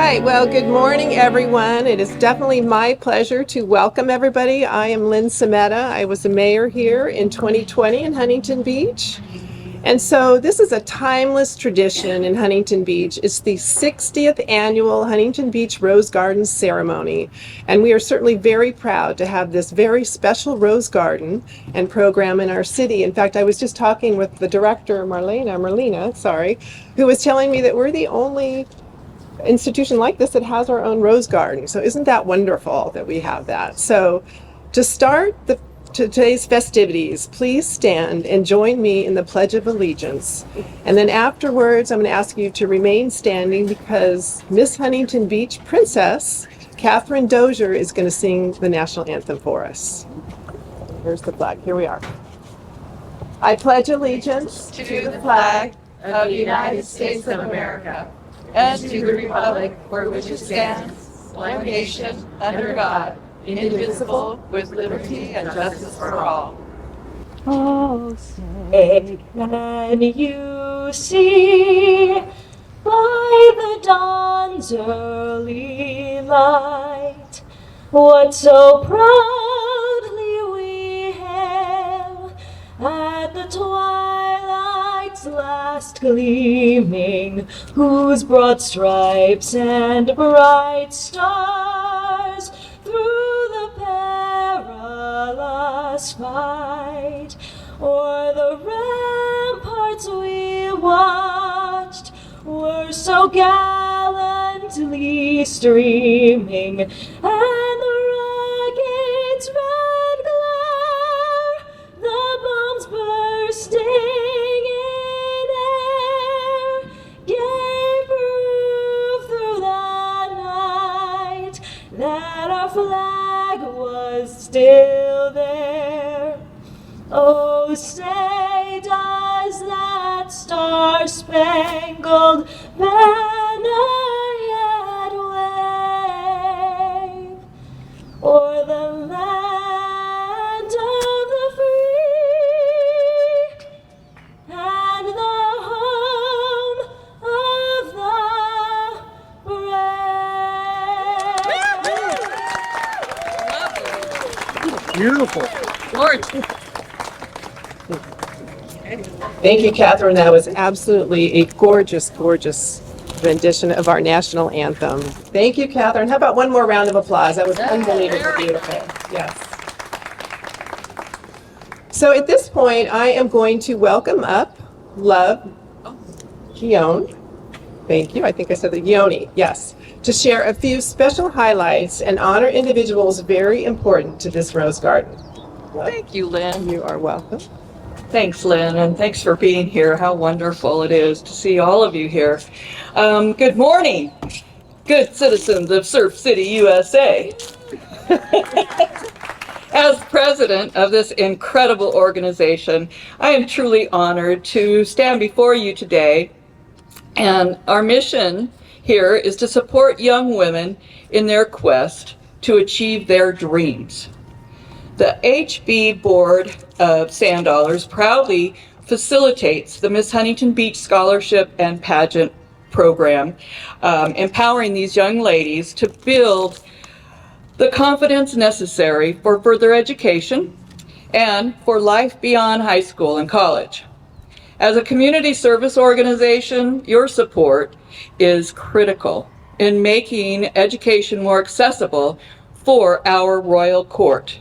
right, well, good morning, everyone. It is definitely my pleasure to welcome everybody. I am Lyn Semeta. I was the mayor here in 2020 in Huntington Beach. And so this is a timeless tradition in Huntington Beach. It's the 60th annual Huntington Beach Rose Garden ceremony. And we are certainly very proud to have this very special rose garden and program in our city. In fact, I was just talking with the director, Marlena, who was telling me that we're the only institution like this that has our own rose garden. So isn't that wonderful that we have that? So to start today's festivities, please stand and join me in the Pledge of Allegiance. And then afterwards, I'm going to ask you to remain standing because Miss Huntington Beach Princess, Catherine Dozier, is going to sing the national anthem for us. Here's the flag. Here we are. I pledge allegiance to the flag of the United States of America and to the republic for which it stands, one nation, under God, indivisible, with liberty and justice for all. Oh, say, can you see by the dawn's early light what so proudly we hail at the twilight's last gleaming, whose broad stripes and bright stars through the perilous fight o'er the ramparts we watched were so gallantly streaming, and the rocket's red glare, the bombs bursting in air, gave proof through the night that our flag was still there. Oh, say, does that star-spangled banner yet wave o'er the land of the free and the home of the brave? Beautiful. Gorgeous. Thank you, Catherine. That was absolutely a gorgeous, gorgeous rendition of our national anthem. Thank you, Catherine. How about one more round of applause? That was unbelievably beautiful. Yes. So at this point, I am going to welcome up Love Gion. Thank you. I think I said the Gioni. Yes. To share a few special highlights and honor individuals very important to this rose garden. Love. Thank you, Lyn. You are welcome. Thanks, Lyn, and thanks for being here. How wonderful it is to see all of you here. Good morning, good citizens of Surf City, USA. As president of this incredible organization, I am truly honored to stand before you today. And our mission here is to support young women in their quest to achieve their dreams. The HB Board of Sand Dollars proudly facilitates the Miss Huntington Beach Scholarship and Pageant Program, empowering these young ladies to build the confidence necessary for further education and for life beyond high school and college. As a community service organization, your support is critical in making education more accessible for our royal court.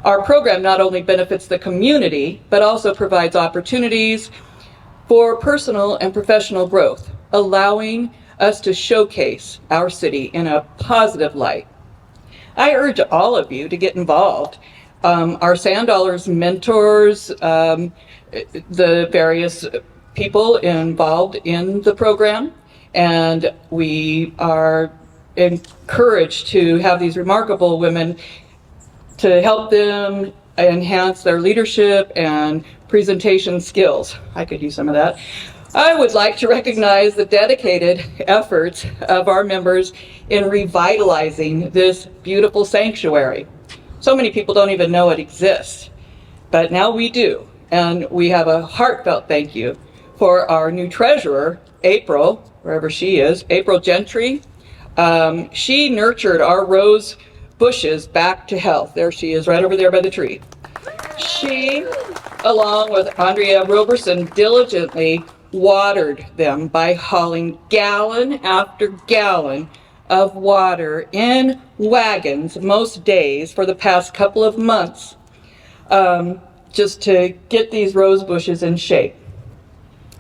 Our program not only benefits the community, but also provides opportunities for personal and professional growth, allowing us to showcase our city in a positive light. I urge all of you to get involved. Our Sand Dollars mentors, the various people involved in the program, and we are encouraged to have these remarkable women to help them enhance their leadership and presentation skills. I could use some of that. I would like to recognize the dedicated efforts of our members in revitalizing this beautiful sanctuary. So many people don't even know it exists, but now we do. And we have a heartfelt thank you for our new treasurer, April, wherever she is, April Gentry, She nurtured our rose bushes back to health. There she is, right over there by the tree. She, along with Andrea Roberson, diligently watered them by hauling gallon after gallon of water in wagons most days for the past couple of months, just to get these rose bushes in shape.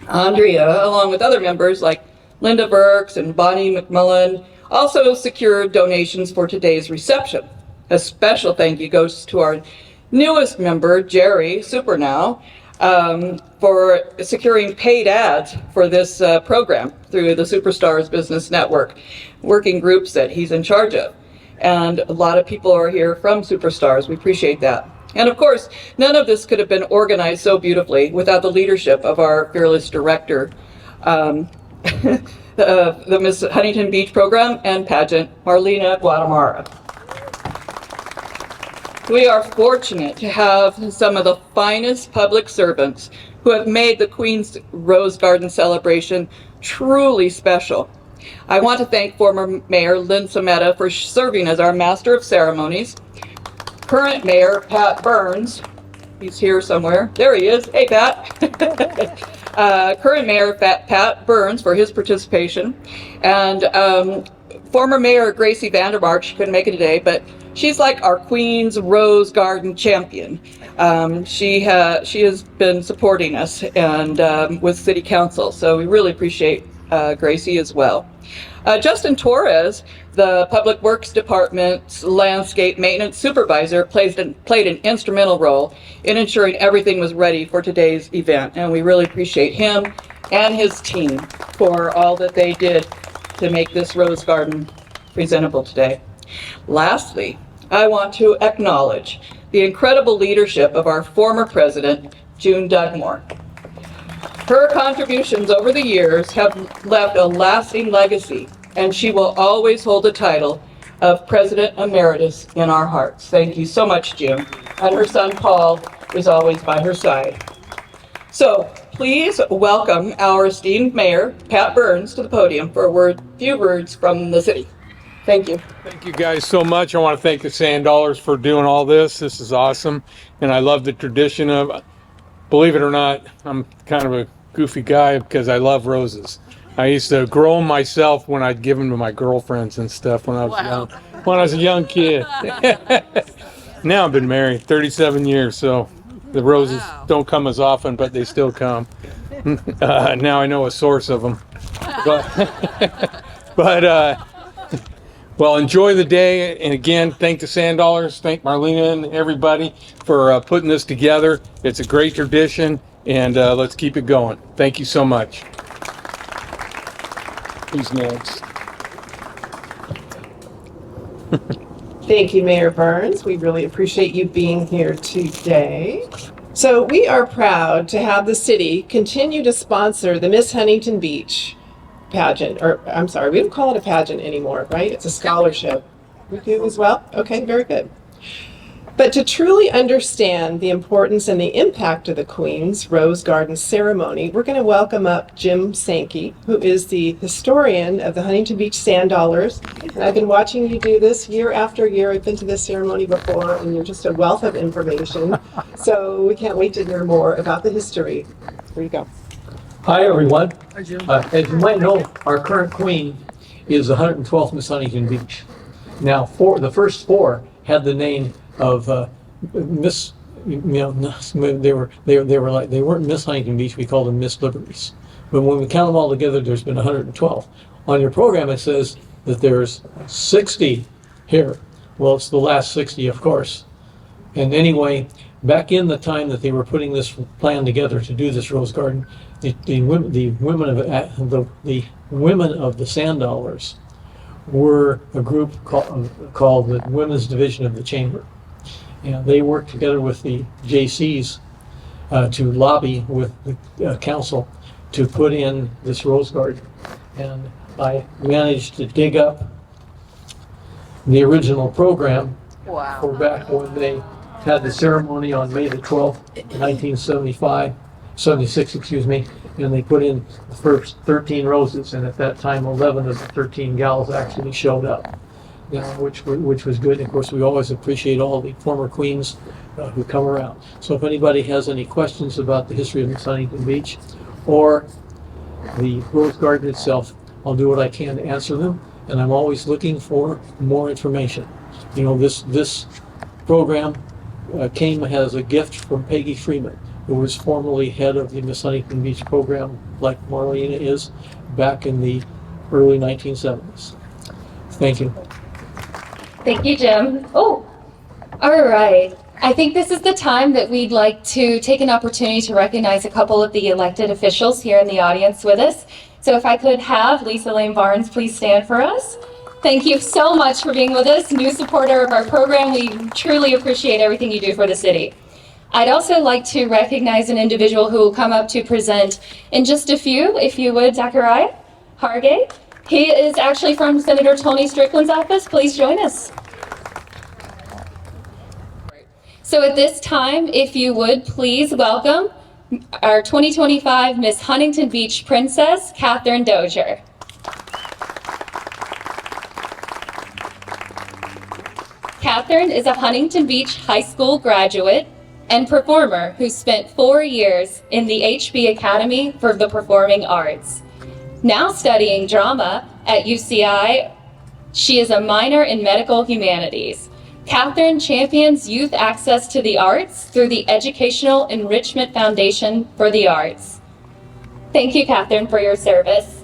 Andrea, along with other members like Linda Burks and Bonnie McMullen, also secured donations for today's reception. A special thank you goes to our newest member, Jerry Supernow, for securing paid ads for this program through the Superstars Business Network, working groups that he's in charge of. And a lot of people are here from Superstars. We appreciate that. And of course, none of this could have been organized so beautifully without the leadership of our fearless director, the Miss Huntington Beach Program and Pageant, Marlena Guatemala. We are fortunate to have some of the finest public servants who have made the Queen's Rose Garden celebration truly special. I want to thank former Mayor Lyn Semeta for serving as our Master of Ceremonies, current Mayor Pat Burns, he's here somewhere, there he is, hey Pat, current Mayor Pat Burns for his participation, and former Mayor Gracie Vandermark. She couldn't make it today, but she's like our Queen's Rose Garden champion. She has been supporting us and with City Council, so we really appreciate Gracie as well. Justin Torres, the Public Works Department's landscape maintenance supervisor, played an instrumental role in ensuring everything was ready for today's event, and we really appreciate him and his team for all that they did to make this rose garden presentable today. Lastly, I want to acknowledge the incredible leadership of our former president, June Dugmore. Her contributions over the years have left a lasting legacy, and she will always hold the title of President Emeritus in our hearts. Thank you so much, June. And her son, Paul, is always by her side. So please welcome our esteemed Mayor, Pat Burns, to the podium for a few words from the city. Thank you. Thank you guys so much. I want to thank the Sand Dollars for doing all this. This is awesome. And I love the tradition of, believe it or not, I'm kind of a goofy guy because I love roses. I used to grow them myself when I'd give them to my girlfriends and stuff when I was young. When I was a young kid. Now I've been married 37 years, so the roses don't come as often, but they still come. Now I know a source of them. Well, enjoy the day, and again, thank the Sand Dollars, thank Marlena and everybody for putting this together. It's a great tradition, and let's keep it going. Thank you so much. Who's next? Thank you, Mayor Burns. We really appreciate you being here today. So we are proud to have the city continue to sponsor the Miss Huntington Beach pageant, or I'm sorry, we don't call it a pageant anymore, right? It's a scholarship. We do as well? Okay, very good. But to truly understand the importance and the impact of the Queen's Rose Garden ceremony, we're going to welcome up Jim Sankey, who is the historian of the Huntington Beach Sand Dollars. And I've been watching you do this year after year. I've been to this ceremony before, and you're just a wealth of information. So we can't wait to hear more about the history. Here you go. Hi, everyone. Hi, Jim. As you might know, our current queen is the 112th Miss Huntington Beach. Now, the first four had the name of Miss. You know, they weren't Miss Huntington Beach. We called them Miss Liberties. But when we count them all together, there's been 112. On your program, it says that there's 60 here. Well, it's the last 60, of course. And anyway, back in the time that they were putting this plan together to do this rose garden, the women of the Sand Dollars were a group called the Women's Division of the Chamber, and they worked together with the JCs to lobby with the council to put in this rose garden. And I managed to dig up the original program for back when they had the ceremony on May the 12th, 1975. 76, excuse me, and they put in the first 13 roses, and at that time 11 of the 13 gals actually showed up, you know, which was good. And of course, we always appreciate all the former queens who come around. So if anybody has any questions about the history of Miss Huntington Beach or the Rose Garden itself, I'll do what I can to answer them, and I'm always looking for more information. You know, this program came as a gift from Peggy Freeman, who was formerly head of the Miss Huntington Beach program, like Marlena is, back in the early 1970s. Thank you. Thank you, Jim. Oh, all right. I think this is the time that we'd like to take an opportunity to recognize a couple of the elected officials here in the audience with us. So if I could have Lisa Lane Barnes please stand for us. Thank you so much for being with us, new supporter of our program. We truly appreciate everything you do for the city. I'd also like to recognize an individual who will come up to present in just a few, if you would, Zachariah Hargay. He is actually from Senator Tony Strickland's office. Please join us. So at this time, if you would, please welcome our 2025 Miss Huntington Beach Princess, Catherine Dozier. Catherine is a Huntington Beach High School graduate and performer who spent 4 years in the HB Academy for the Performing Arts. Now studying drama at UCI, she is a minor in medical humanities. Catherine champions youth access to the arts through the Educational Enrichment Foundation for the Arts. Thank you, Catherine, for your service.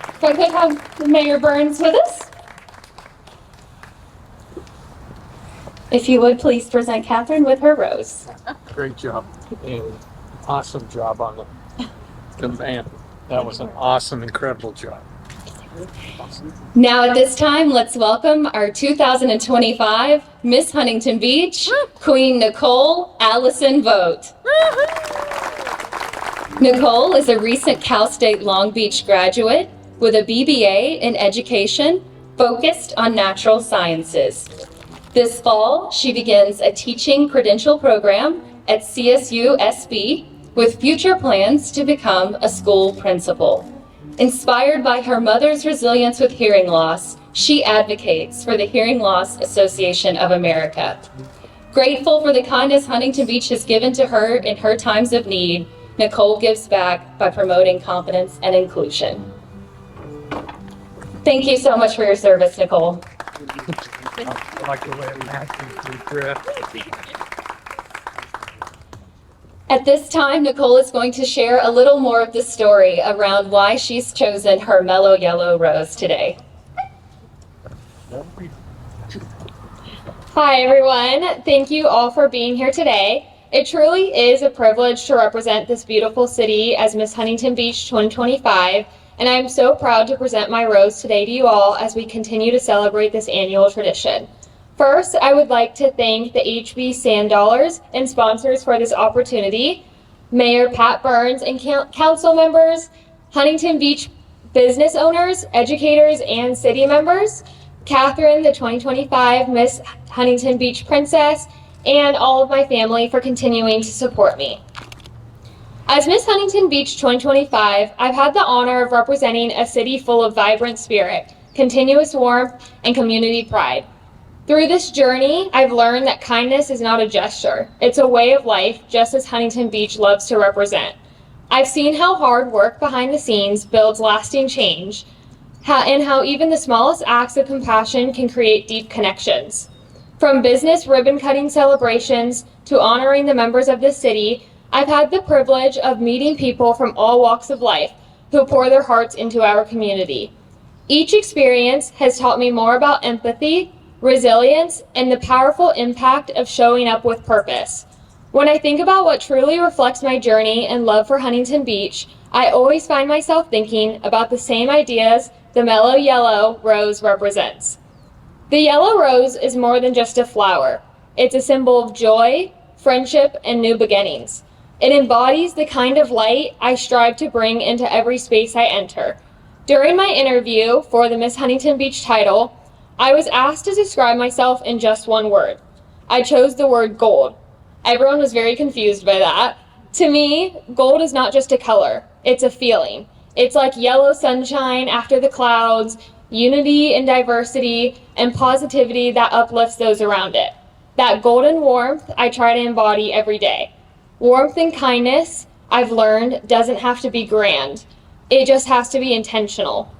If I could have Mayor Burns with us. If you would, please present Catherine with her rose. Great job. And awesome job on the man. That was an awesome, incredible job. Now at this time, let's welcome our 2025 Miss Huntington Beach, Queen Nicole Allison Vogt. Nicole is a recent Cal State Long Beach graduate with a BBA in education focused on natural sciences. This fall, she begins a teaching credential program at CSU SB with future plans to become a school principal. Inspired by her mother's resilience with hearing loss, she advocates for the Hearing Loss Association of America. Grateful for the kindness Huntington Beach has given to her in her times of need, Nicole gives back by promoting confidence and inclusion. Thank you so much for your service, Nicole. I like the way it matches the dress. At this time, Nicole is going to share a little more of the story around why she's chosen her mellow yellow rose today. Hi everyone, thank you all for being here today. It truly is a privilege to represent this beautiful city as Miss Huntington Beach 2025, and I am so proud to present my rose today to you all as we continue to celebrate this annual tradition. First, I would like to thank the HB Sand Dollars and sponsors for this opportunity, Mayor Pat Burns and council members, Huntington Beach business owners, educators, and city members, Catherine, the 2025 Miss Huntington Beach Princess, and all of my family for continuing to support me. As Miss Huntington Beach 2025, I've had the honor of representing a city full of vibrant spirit, continuous warmth, and community pride. Through this journey, I've learned that kindness is not a gesture. It's a way of life, just as Huntington Beach loves to represent. I've seen how hard work behind the scenes builds lasting change, and how even the smallest acts of compassion can create deep connections. From business ribbon-cutting celebrations to honoring the members of the city, I've had the privilege of meeting people from all walks of life who pour their hearts into our community. Each experience has taught me more about empathy, resilience, and the powerful impact of showing up with purpose. When I think about what truly reflects my journey and love for Huntington Beach, I always find myself thinking about the same ideas the mellow yellow rose represents. The yellow rose is more than just a flower. It's a symbol of joy, friendship, and new beginnings. It embodies the kind of light I strive to bring into every space I enter. During my interview for the Miss Huntington Beach title, I was asked to describe myself in just one word. I chose the word gold. Everyone was very confused by that. To me, gold is not just a color, it's a feeling. It's like yellow sunshine after the clouds, unity and diversity, and positivity that uplifts those around it. That golden warmth I try to embody every day. Warmth and kindness, I've learned, doesn't have to be grand. It just has to be intentional.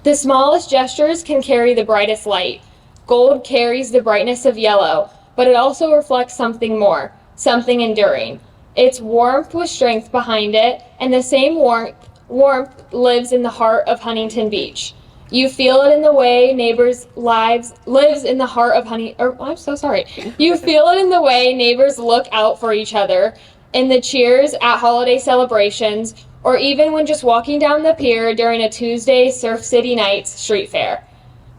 The smallest gestures can carry the brightest light. Gold carries the brightness of yellow, but it also reflects something more, something enduring. It's warmth with strength behind it, and the same warmth lives in the heart of Huntington Beach. You feel it in the way neighbors' lives in the heart of I'm so sorry. You feel it in the way neighbors look out for each other, in the cheers at holiday celebrations, or even when just walking down the pier during a Tuesday Surf City Nights street fair.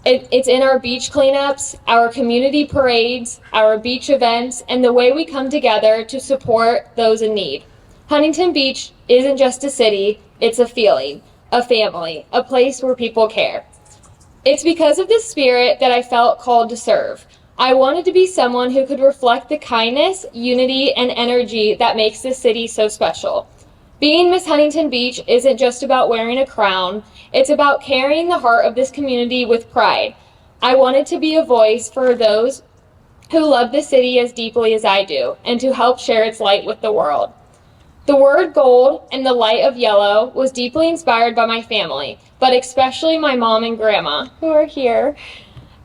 It's in our beach cleanups, our community parades, our beach events, and the way we come together to support those in need. Huntington Beach isn't just a city, it's a feeling, a family, a place where people care. It's because of this spirit that I felt called to serve. I wanted to be someone who could reflect the kindness, unity, and energy that makes this city so special. Being Miss Huntington Beach isn't just about wearing a crown, it's about carrying the heart of this community with pride. I wanted to be a voice for those who love the city as deeply as I do, and to help share its light with the world. The word gold and the light of yellow was deeply inspired by my family, but especially my mom and grandma, who are here.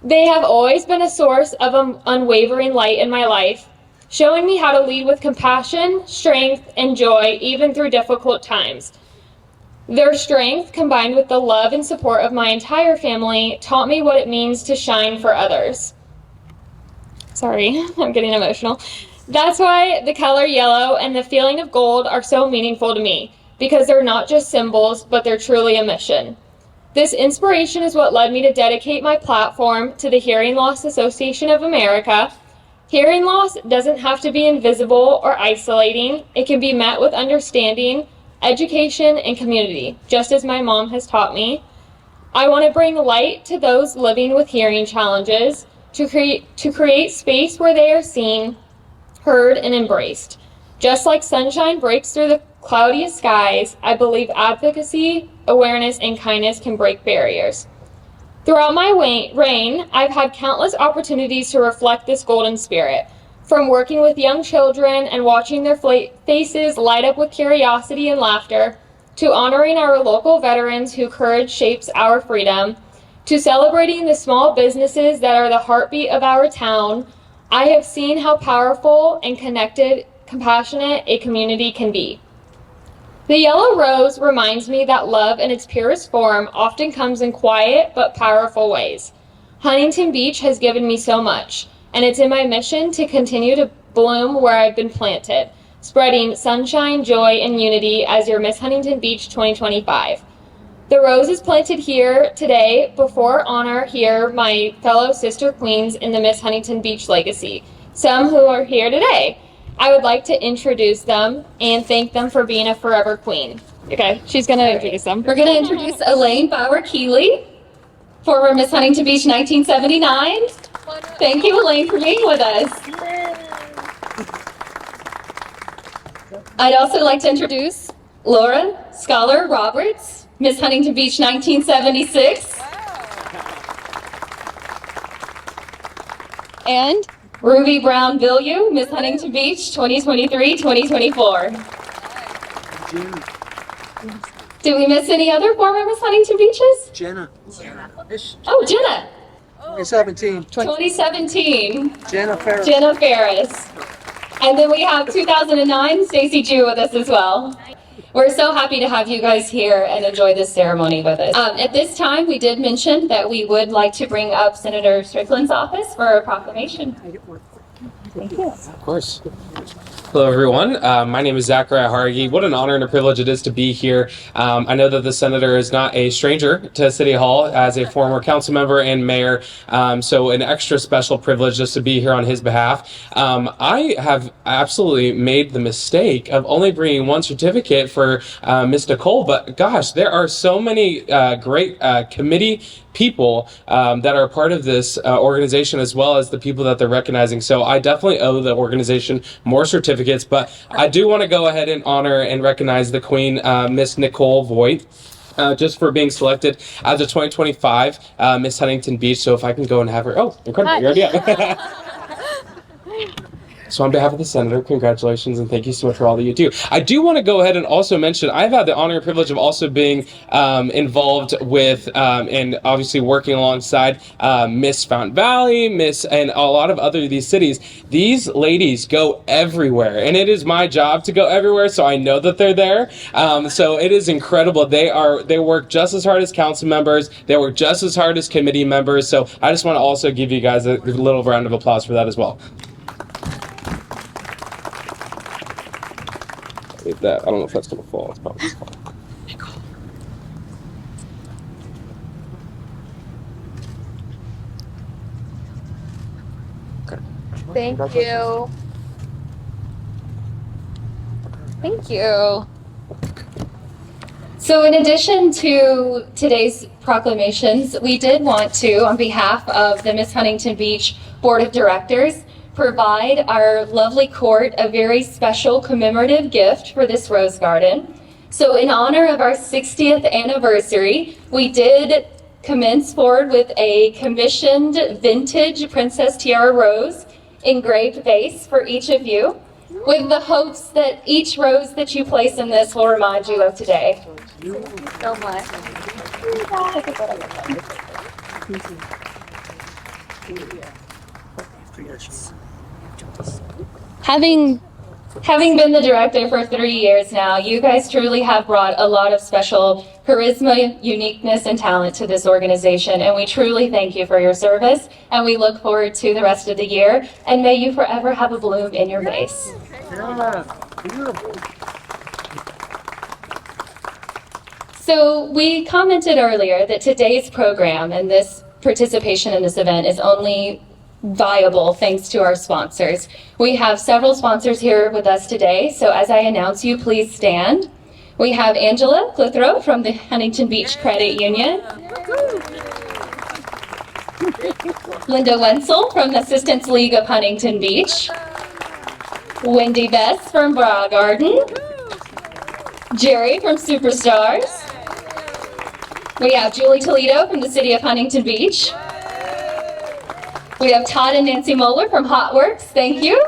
They have always been a source of unwavering light in my life, showing me how to lead with compassion, strength, and joy, even through difficult times. Their strength, combined with the love and support of my entire family, taught me what it means to shine for others. Sorry, I'm getting emotional. That's why the color yellow and the feeling of gold are so meaningful to me, because they're not just symbols, but they're truly a mission. This inspiration is what led me to dedicate my platform to the Hearing Loss Association of America. Hearing loss doesn't have to be invisible or isolating. It can be met with understanding, education, and community, just as my mom has taught me. I want to bring light to those living with hearing challenges, to create space where they are seen, heard, and embraced. Just like sunshine breaks through the cloudiest skies, I believe advocacy, awareness, and kindness can break barriers. Throughout my reign, I've had countless opportunities to reflect this golden spirit. From working with young children and watching their faces light up with curiosity and laughter, to honoring our local veterans whose courage shapes our freedom, to celebrating the small businesses that are the heartbeat of our town, I have seen how powerful and connected, compassionate a community can be. The yellow rose reminds me that love in its purest form often comes in quiet but powerful ways. Huntington Beach has given me so much, and it's in my mission to continue to bloom where I've been planted, spreading sunshine, joy, and unity as your Miss Huntington Beach 2025. The rose is planted here today before honor here my fellow sister queens in the Miss Huntington Beach legacy, some who are here today. I would like to introduce them and thank them for being a forever queen. Okay, she's going to introduce them. We're going to introduce Elaine Bauer-Keeley, former Miss Huntington Beach 1979. Thank you, Elaine, for being with us. I'd also like to introduce Laura Scholar Roberts, Miss Huntington Beach 1976. And Ruby Brown Villieu, Miss Huntington Beach 2023-2024. Did we miss any other former Miss Huntington Beaches? Jenna. Oh, Jenna. 2017. 2017. Jenna Ferris. Jenna Ferris. And then we have 2009, Stacy Jew with us as well. We're so happy to have you guys here and enjoy this ceremony with us. At this time, we did mention that we would like to bring up Senator Strickland's office for a proclamation. Thank you. Of course. Hello, everyone. My name is Zachariah Hargi. What an honor and a privilege it is to be here. I know that the senator is not a stranger to City Hall as a former council member and mayor, so an extra special privilege just to be here on his behalf. I have absolutely made the mistake of only bringing one certificate for Ms. Nicole, but gosh, there are so many great committee people that are part of this organization, as well as the people that they're recognizing. So I definitely owe the organization more certificates, but I do want to go ahead and honor and recognize the Queen, Miss Nicole Voigt, just for being selected as the 2025 Miss Huntington Beach. So if I can go and have her, oh, incredible, you're already up. So on behalf of the Senator, congratulations and thank you so much for all that you do. I do want to go ahead and also mention, I've had the honor and privilege of also being involved with and obviously working alongside Miss Fountain Valley, and a lot of other these cities. These ladies go everywhere, and it is my job to go everywhere, so I know that they're there. So it is incredible. They work just as hard as council members. They work just as hard as committee members. So I just want to also give you guys a little round of applause for that as well. That I don't know if that's gonna fall. It's probably gonna fall. Thank you. Thank you. So in addition to today's proclamations, we did want to, on behalf of the Miss Huntington Beach Board of Directors, provide our lovely court a very special commemorative gift for this rose garden. So in honor of our 60th anniversary, we did commence forward with a commissioned vintage Princess Tiara rose engraved vase for each of you, with the hopes that each rose that you place in this will remind you of today. So much. Having been the director for 3 years now, you guys truly have brought a lot of special charisma, uniqueness, and talent to this organization, and we truly thank you for your service, and we look forward to the rest of the year, and may you forever have a bloom in your vase. So we commented earlier that today's program and this participation in this event is only viable thanks to our sponsors. We have several sponsors here with us today, so as I announce you, please stand. We have Angela Clithrow from the Huntington Beach Credit Union, Linda Wenzel from the Assistance League of Huntington Beach, Wendy Bess from Bra Garden, Jerry from Superstars. We have Julie Toledo from the City of Huntington Beach. We have Todd and Nancy Moeller from Hot Works, thank you.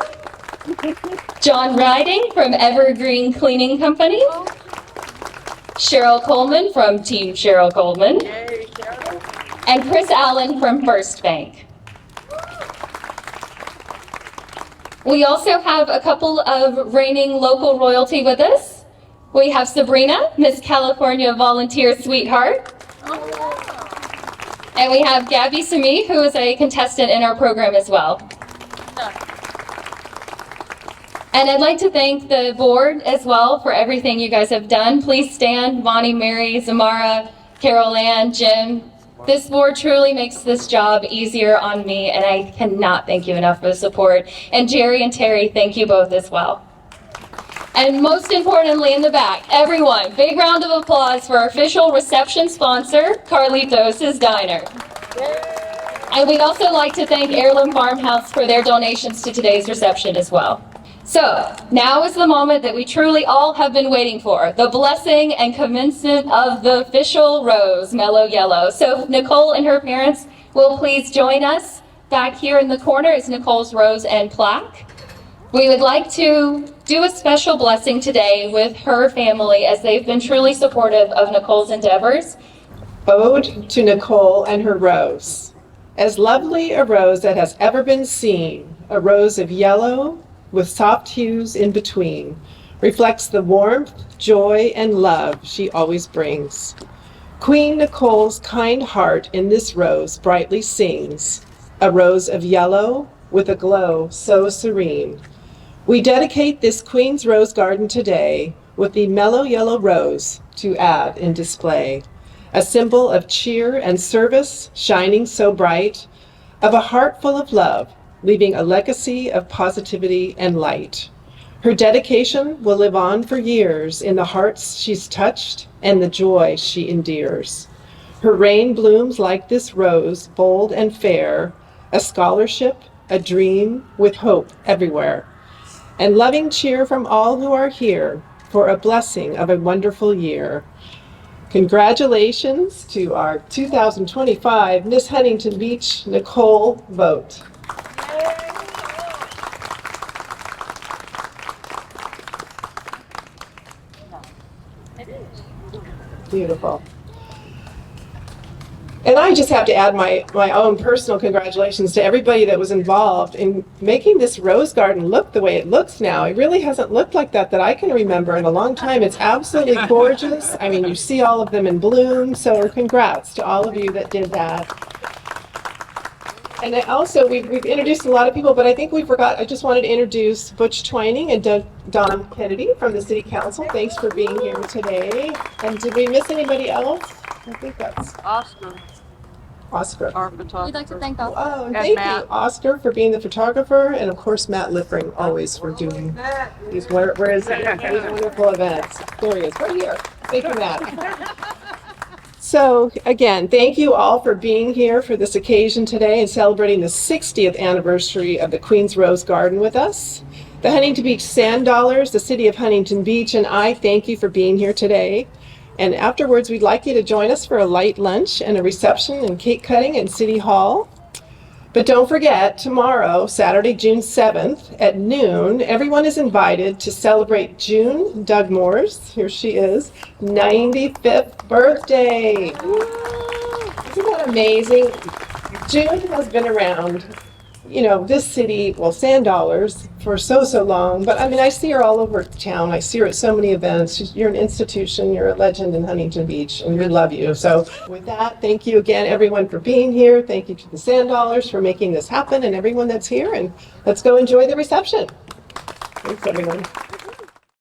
John Riding from Evergreen Cleaning Company. Cheryl Coleman from Team Cheryl Coleman. And Chris Allen from First Bank. We also have a couple of reigning local royalty with us. We have Sabrina, Miss California Volunteer Sweetheart. And we have Gabby Sumi, who is a contestant in our program as well. And I'd like to thank the board as well for everything you guys have done. Please stand, Bonnie, Mary, Zamara, Carol Ann, Jim. This board truly makes this job easier on me, and I cannot thank you enough for the support. And Jerry and Terry, thank you both as well. And most importantly, in the back, everyone, big round of applause for our official reception sponsor, Carlitos' Diner. And we'd also like to thank Heirloom Farmhouse for their donations to today's reception as well. So, now is the moment that we truly all have been waiting for, the blessing and commencement of the official rose, Mellow Yellow. So, Nicole and her parents will please join us. Back here in the corner is Nicole's rose and plaque. We would like to do a special blessing today with her family as they've been truly supportive of Nicole's endeavors. Ode to Nicole and her rose. As lovely a rose that has ever been seen, a rose of yellow with soft hues in between, reflects the warmth, joy, and love she always brings. Queen Nicole's kind heart in this rose brightly sings, a rose of yellow with a glow so serene. We dedicate this Queen's Rose Garden today with the mellow yellow rose to add in display, a symbol of cheer and service shining so bright, of a heart full of love, leaving a legacy of positivity and light. Her dedication will live on for years in the hearts she's touched and the joy she endears. Her reign blooms like this rose, bold and fair, a scholarship, a dream with hope everywhere, and loving cheer from all who are here for a blessing of a wonderful year. Congratulations to our 2025 Miss Huntington Beach, Nicole Vogt. Beautiful. And I just have to add my own personal congratulations to everybody that was involved in making this rose garden look the way it looks now. It really hasn't looked like that I can remember in a long time. It's absolutely gorgeous. I mean, you see all of them in bloom, so congrats to all of you that did that. And also, we've introduced a lot of people, but I think we forgot, I just wanted to introduce Butch Twining and Don Kennedy from the City Council. Thanks for being here today. And did we miss anybody else? I think that's Oscar, our photographer. We'd like to thank all. Oh, and And thank Matt. you, Oscar, for being the photographer, and of course, Matt Lippring, always for doing these, where is he? These wonderful events. There he is, right here. Thank you, Matt. So again, thank you all for being here for this occasion today and celebrating the 60th anniversary of the Queen's Rose Garden with us. The Huntington Beach Sand Dollars, the City of Huntington Beach, and I thank you for being here today. And afterwards, we'd like you to join us for a light lunch and a reception and cake cutting in City Hall. But don't forget, tomorrow, Saturday, June 7th at noon, everyone is invited to celebrate June Dugmore's, here she is, 95th birthday. Isn't that amazing? June has been around, you know, this city, well, Sand Dollars, for so long. But I mean, I see her all over town. I see her at so many events. You're an institution. You're a legend in Huntington Beach, and we love you. So with that, thank you again, everyone, for being here. Thank you to the Sand Dollars for making this happen, and everyone that's here. And let's go enjoy the reception. Thanks, everyone.